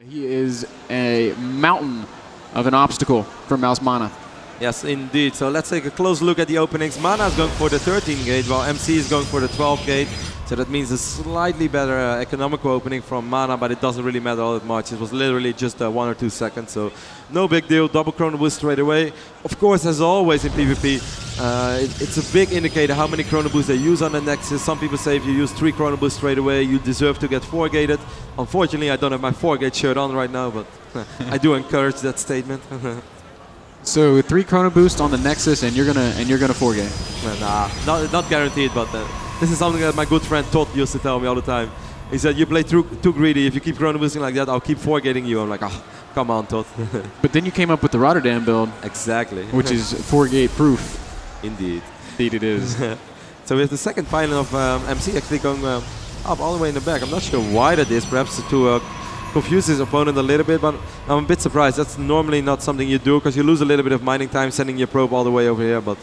He is a mountain of an obstacle for MaNa. Yes, indeed. So let's take a close look at the openings. MaNa is going for the 13 gate, while MC is going for the 12 gate. So that means a slightly better economical opening from MaNa, but it doesn't really matter all that much. It was literally just 1 or 2 seconds, so no big deal. Double chrono boost straight away. Of course, as always in PvP, it's a big indicator how many chrono boosts they use on the Nexus. Some people say if you use 3 chrono boosts straight away, you deserve to get 4 gated. Unfortunately, I don't have my 4 gate shirt on right now, but I do encourage that statement. So 3 chrono boost on the Nexus, and you're gonna 4 gate. Nah, not guaranteed, but this is something that my good friend Todd used to tell me all the time. He said, "You play too greedy. If you keep chrono boosting like that, I'll keep 4 gating you." I'm like, "Oh, come on, Todd." But then you came up with the Rotterdam build. Exactly. Which is 4 gate proof. Indeed. Indeed it is. So we have the second pylon of MC actually going up all the way in the back. I'm not sure why that is. Perhaps to confuse his opponent a little bit, but I'm a bit surprised. That's normally not something you do, because you lose a little bit of mining time sending your probe all the way over here. But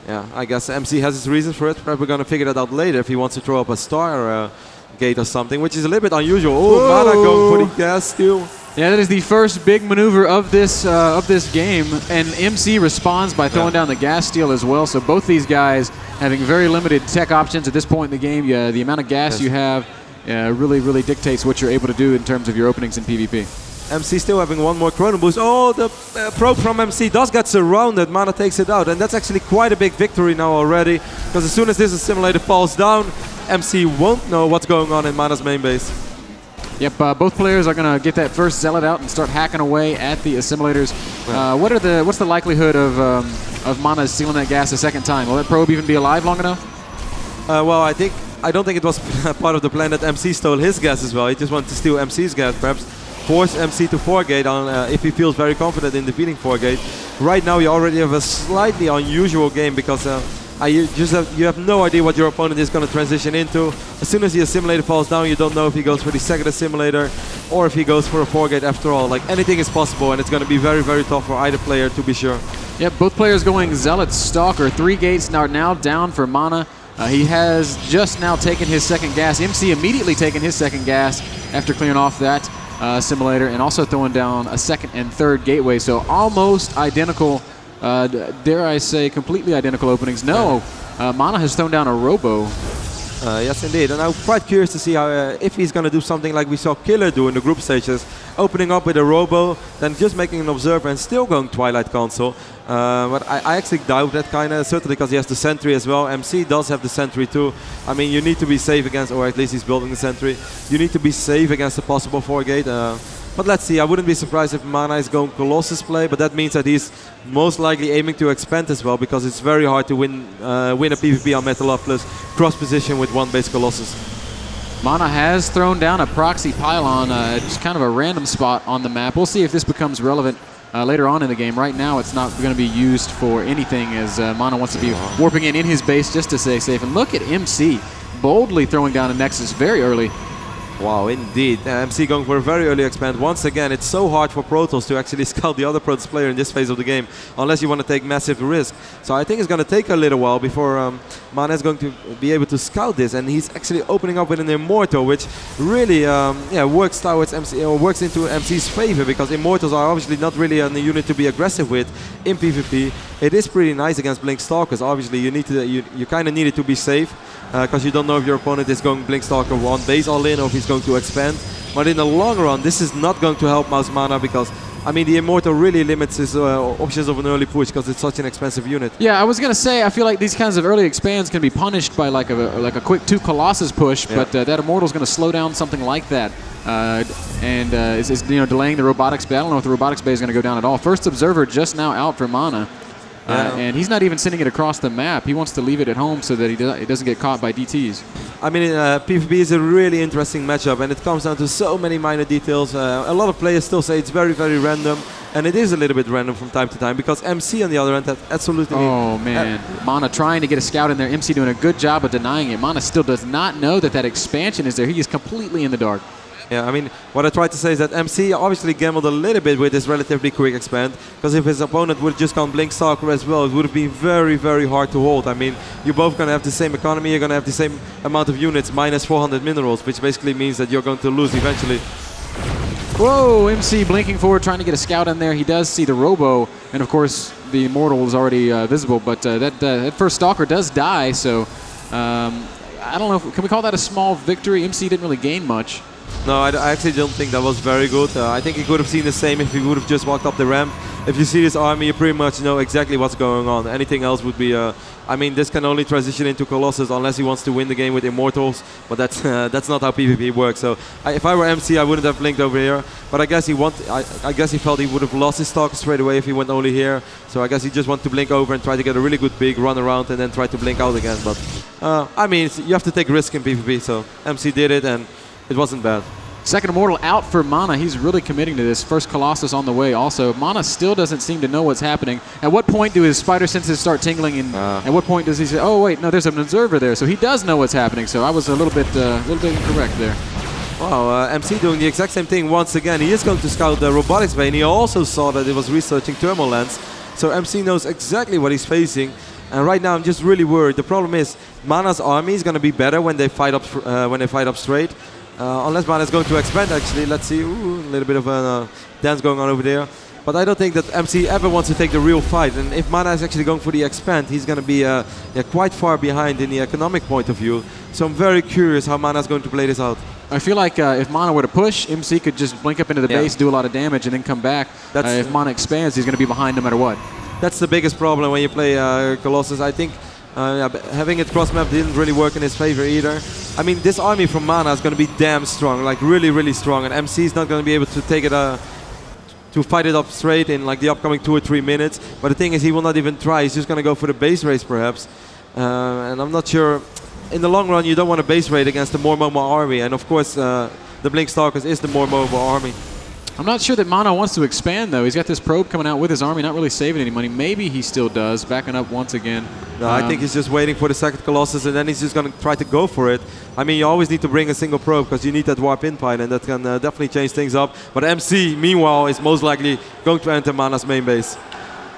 yeah, I guess MC has his reasons for it. Perhaps we're going to figure that out later if he wants to throw up a star gate or something, which is a little bit unusual. Oh, MaNa going for the gas steal. Yeah, that is the first big maneuver of this game, and MC responds by throwing down the gas steal as well. So both these guys having very limited tech options at this point in the game. The amount of gas you have really dictates what you're able to do in terms of your openings in PvP. MC still having 1 more chrono boost. Oh, the probe from MC does get surrounded. MaNa takes it out, and that's actually quite a big victory now already, because as soon as this assimilator falls down, MC won't know what's going on in MaNa's main base. Yep, both players are going to get that first zealot out and start hacking away at the assimilators. What's the likelihood of MaNa stealing that gas a second time? Will that probe even be alive long enough? Well, I don't think it was part of the plan that MC stole his gas as well. He just wanted to steal MC's gas, perhaps force MC to 4 gate on if he feels very confident in defeating 4 gate. Right now you already have a slightly unusual game, because you have no idea what your opponent is going to transition into. As soon as the assimilator falls down, you don't know if he goes for the second assimilator or if he goes for a 4 gate after all. Like, anything is possible, and it's going to be very tough for either player, to be sure. Yep, both players going Zealot Stalker. 3 gates are now down for MaNa. He has just now taken his second gas. MC immediately taken his second gas after clearing off that assimilator, and also throwing down a second and third gateway. So almost identical, dare I say completely identical openings. No, MaNa has thrown down a Robo. Yes, indeed. And I'm quite curious to see how, if he's going to do something like we saw Killer do in the group stages, opening up with a Robo, then just making an Observer and still going Twilight Console. But I actually doubt that kind of, certainly because he has the Sentry as well. MC does have the Sentry too. I mean, you need to be safe against, or at least he's building the Sentry. You need to be safe against a possible 4 gate. But let's see, I wouldn't be surprised if MaNa is going Colossus play, but that means that he's most likely aiming to expand as well, because it's very hard to win a PvP on Metal Up plus cross position with 1 base Colossus. MaNa has thrown down a proxy pylon, just kind of a random spot on the map. We'll see if this becomes relevant later on in the game. Right now it's not going to be used for anything, as MaNa wants to be warping in his base just to stay safe. And look at MC boldly throwing down a Nexus very early. Wow, indeed. MC going for a very early expand. Once again, it's so hard for Protoss to actually scout the other Protoss player in this phase of the game, unless you want to take massive risk. So I think it's going to take a little while before MaNa is going to be able to scout this, and he's actually opening up with an Immortal, which really works towards MC, or works into MC's favor, because Immortals are obviously not really a unit to be aggressive with in PvP. It is pretty nice against Blink Stalkers. Obviously, you need to you kind of need it to be safe, because you don't know if your opponent is going Blink Stalker 1 base all in, or if he's going to expand. But in the long run, this is not going to help MaNa, because I mean, the Immortal really limits his options of an early push, because it's such an expensive unit. Yeah, I was going to say, I feel like these kinds of early expands can be punished by like a quick 2 Colossus push, but that Immortal's going to slow down something like that. And is delaying the robotics bay. I don't know if the robotics bay is going to go down at all. First Observer just now out for MaNa. And he's not even sending it across the map. He wants to leave it at home so that it doesn't get caught by DTs. I mean, PvP is a really interesting matchup, and it comes down to so many minor details. A lot of players still say it's very random, and it is a little bit random from time to time, because MC on the other end has absolutely... Oh man, MaNa trying to get a scout in there. MC doing a good job of denying it. MaNa still does not know that expansion is there. He is completely in the dark. Yeah, I mean, what I tried to say is that MC obviously gambled a little bit with this relatively quick expand, because if his opponent would just gone Blink Stalker as well, it would have been very hard to hold. I mean, you're both going to have the same economy, you're going to have the same amount of units, minus 400 minerals, which basically means that you're going to lose eventually. Whoa, MC blinking forward, trying to get a scout in there. He does see the Robo, and of course the Immortal is already visible, but that first Stalker does die, so I don't know, can we call that a small victory? MC didn't really gain much. No, I actually don't think that was very good. I think he could have seen the same if he would have just walked up the ramp. If you see this army, you pretty much know exactly what's going on. Anything else would be, I mean, this can only transition into Colossus unless he wants to win the game with Immortals, but that's not how PvP works. So if I were MC, I wouldn't have blinked over here, but I guess I guess he felt he would have lost his Stalker straight away if he went only here. So I guess he just wanted to blink over and try to get a really good peek, run around, and then try to blink out again. But I mean, you have to take risk in PvP, so MC did it, and it wasn't bad. Second Immortal out for MaNa. He's really committing to this. First Colossus on the way also. MaNa still doesn't seem to know what's happening. At what point do his spider senses start tingling? And at what point does he say, oh, wait, no, there's an observer there. So he does know what's happening. So I was a little bit incorrect there. Wow, MC doing the exact same thing once again. He is going to scout the robotics bay, and he also saw that it was researching thermal lens. So MC knows exactly what he's facing. And right now I'm just really worried. The problem is MaNa's army is going to be better when they fight up straight. Unless MaNa is going to expand, actually. Let's see. Ooh, a little bit of a dance going on over there. But I don't think that MC ever wants to take the real fight. And if MaNa is actually going for the expand, he's going to be quite far behind in the economic point of view. So I'm very curious how MaNa is going to play this out. I feel like if MaNa were to push, MC could just blink up into the base, do a lot of damage, and then come back. If MaNa expands, he's going to be behind no matter what. That's the biggest problem when you play Colossus. I think having it cross-map didn't really work in his favor either. I mean, this army from MaNa is going to be damn strong, like really, really strong. And MC is not going to be able to take it, to fight it up straight in like the upcoming 2 or 3 minutes. But the thing is, he will not even try. He's just going to go for the base race, perhaps. And I'm not sure. In the long run, you don't want to base raid against the more mobile army. And of course, the Blink Stalkers is the more mobile army. I'm not sure that MaNa wants to expand, though. He's got this probe coming out with his army, not really saving any money. Maybe he still does, backing up once again. No, I think he's just waiting for the second Colossus, and then he's just going to try to go for it. I mean, you always need to bring a single probe, because you need that warp in pylon, and that can definitely change things up. But MC, meanwhile, is most likely going to enter MaNa's main base.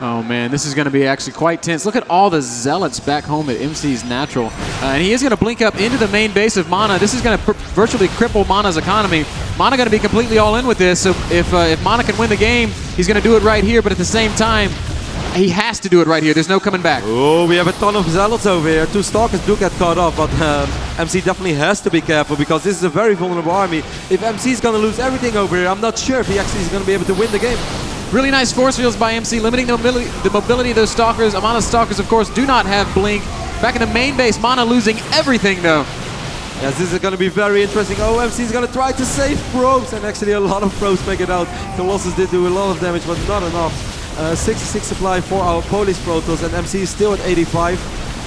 Oh man, this is going to be actually quite tense. Look at all the zealots back home at MC's natural. And he is going to blink up into the main base of MaNa. This is going to virtually cripple MaNa's economy. MaNa going to be completely all in with this. So if MaNa can win the game, he's going to do it right here. But at the same time, he has to do it right here. There's no coming back. Oh, we have a ton of zealots over here. 2 Stalkers do get caught off, but MC definitely has to be careful because this is a very vulnerable army. If MC is going to lose everything over here, I'm not sure if he actually is going to be able to win the game. Really nice force fields by MC, limiting the mobility of those Stalkers. MaNa's Stalkers, of course, do not have blink. Back in the main base, MaNa losing everything, though. Yes, this is going to be very interesting. Oh, MC is going to try to save probes, and actually a lot of probes make it out. Colossus did do a lot of damage, but not enough. 66 supply for our Polish Protoss, and MC is still at 85,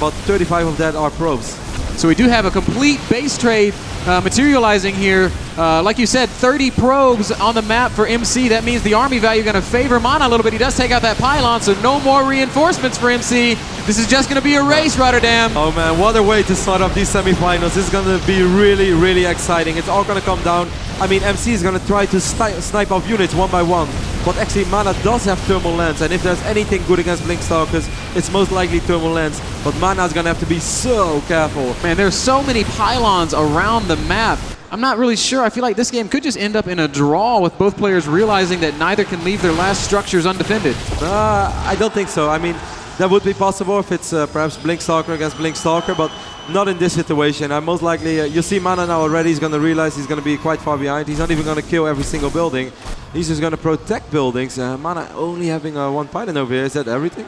but 35 of that are probes. So we do have a complete base trade materializing here. Like you said, 30 probes on the map for MC. That means the army value going to favor MaNa a little bit. He does take out that pylon, so no more reinforcements for MC. This is just going to be a race, Rotterdam. Oh man, what a way to start off these semifinals. This is going to be really, really exciting. It's all going to come down. I mean, MC is going to try to snipe off units one by one. But actually, MaNa does have thermal lens, and if there's anything good against Blink Stalkers, it's most likely thermal lens. But MaNa is going to have to be so careful. Man, there's so many pylons around the map. I'm not really sure. I feel like this game could just end up in a draw with both players realizing that neither can leave their last structures undefended. I don't think so. I mean, that would be possible if it's perhaps Blink Stalker against Blink Stalker, but not in this situation. I'm most likely, you see MaNa now already, he's going to realize he's going to be quite far behind. He's not even going to kill every single building. He's just going to protect buildings. MaNa only having 1 pylon over here. Is that everything?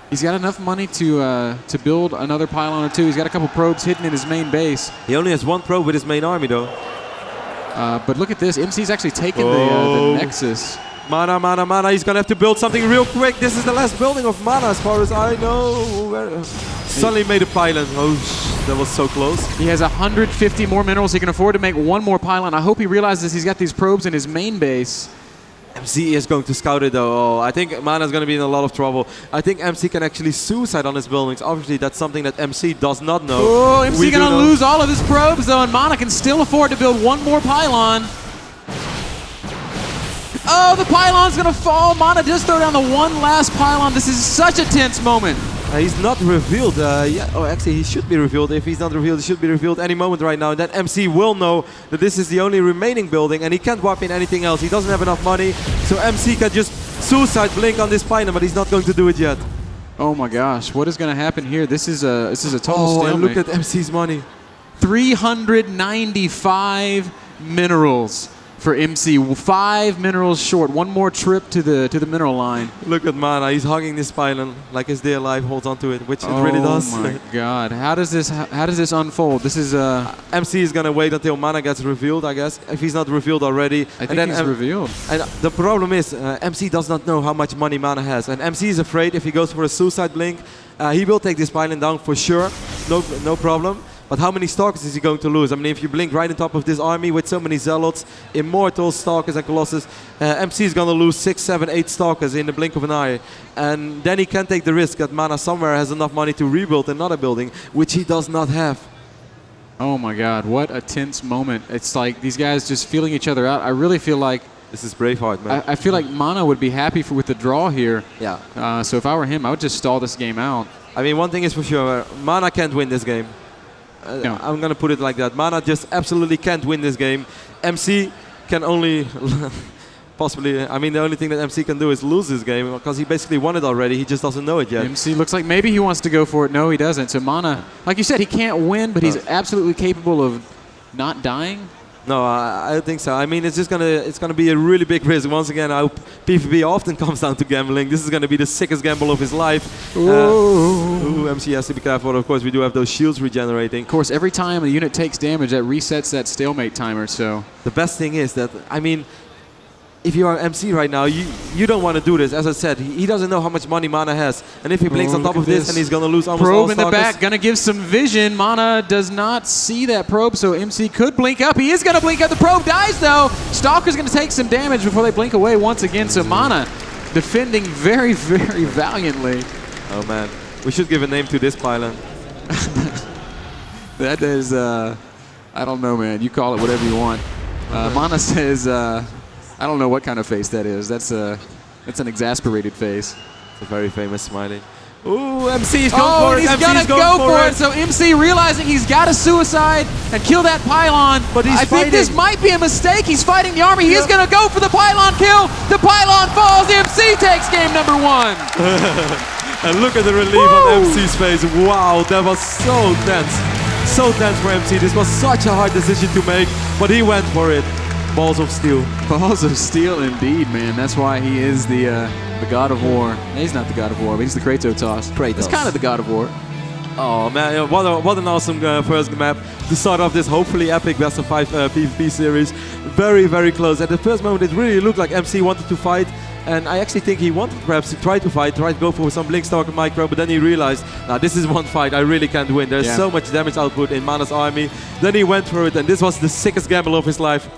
He's got enough money to build another pylon or 2. He's got a couple probes hidden in his main base. He only has 1 probe with his main army, though. But look at this. MC's actually taken the Nexus. MaNa, he's going to have to build something real quick. This is the last building of MaNa, as far as I know. Suddenly made a pylon. Oh, that was so close. He has 150 more minerals. He can afford to make 1 more pylon. I hope he realizes he's got these probes in his main base. MC is going to scout it, though. Oh, I think MaNa is going to be in a lot of trouble. I think MC can actually suicide on his buildings. Obviously, that's something that MC does not know. Oh, MC going to lose all of his probes, though, and MaNa can still afford to build 1 more pylon. Oh, the pylon's going to fall. MaNa just throw down the 1 last pylon. This is such a tense moment. He's not revealed yet. Oh, actually, he should be revealed. If he's not revealed, he should be revealed any moment right now. And then MC will know that this is the only remaining building, and he can't warp in anything else. He doesn't have enough money, so MC can just suicide blink on this pylon, but he's not going to do it yet. Oh my gosh, what is going to happen here? This is a total stalemate. And look at MC's money. 395 minerals for MC. 5 minerals short. One more trip to the mineral line. Look at MaNa. He's hugging this pylon like his dear life holds onto it, which it really does. Oh my God! How does this unfold? This is MC is gonna wait until MaNa gets revealed, I guess. If he's not revealed already, I think he's revealed. And the problem is, MC does not know how much money MaNa has, and MC is afraid if he goes for a suicide blink, he will take this pylon down for sure. No problem. But how many Stalkers is he going to lose? I mean, if you blink right on top of this army with so many Zealots, Immortals, Stalkers and Colossus, MC is going to lose 6, 7, 8 Stalkers in the blink of an eye. And then he can take the risk that MaNa somewhere has enough money to rebuild another building, which he does not have. Oh my God, what a tense moment. It's like these guys just feeling each other out. I really feel like... This is Braveheart, man. I feel like MaNa would be happy with the draw here. Yeah. So if I were him, I would just stall this game out. I mean, one thing is for sure, MaNa can't win this game. No. I'm going to put it like that. MaNa just absolutely can't win this game. MC can only possibly, I mean, the only thing that MC can do is lose this game because he basically won it already. He just doesn't know it yet. MC looks like maybe he wants to go for it. No, he doesn't. So MaNa, like you said, he can't win, but he's absolutely capable of not dying. No, I don't think so. I mean, it's gonna be a really big risk. Once again, I hope PvP often comes down to gambling. This is gonna be the sickest gamble of his life. MC has to be careful. Of course, we do have those shields regenerating. Of course, every time a unit takes damage, that resets that stalemate timer. So the best thing is that, I mean, if you are MC right now, you don't want to do this. As I said, he doesn't know how much money MaNa has. And if he blinks on top of this, then he's going to lose almost all probe in the back, going to give some vision. MaNa does not see that probe, so MC could blink up. He is going to blink up. The probe dies, though. Stalker's going to take some damage before they blink away once again. So MaNa defending very, very valiantly. Oh, man. We should give a name to this pylon. That is, I don't know, man. You call it whatever you want. MaNa says... I don't know what kind of face that is. That's an exasperated face. It's a very famous smiling. Ooh, MC's going for it. He's gonna go for it. So MC realizing he's got to suicide and kill that pylon. But I think this might be a mistake. He's fighting the army. He is gonna go for the pylon kill. The pylon falls. MC takes game number 1. And look at the relief on MC's face. Wow, that was so tense. So tense for MC. This was such a hard decision to make, but he went for it. Balls of steel. Balls of steel indeed, man. That's why he is the god of war. He's not the god of war, but he's the Kratos. He's kind of the god of war. Oh man, what an awesome first map to start off this hopefully epic best of 5 PvP series. Very, very close. At the first moment it really looked like MC wanted to fight, and I actually think he wanted perhaps to try to fight, try to go for some Blink Stalker micro, but then he realized, nah, this is one fight, I really can't win. There's so much damage output in MaNa's army. Then he went for it, and this was the sickest gamble of his life.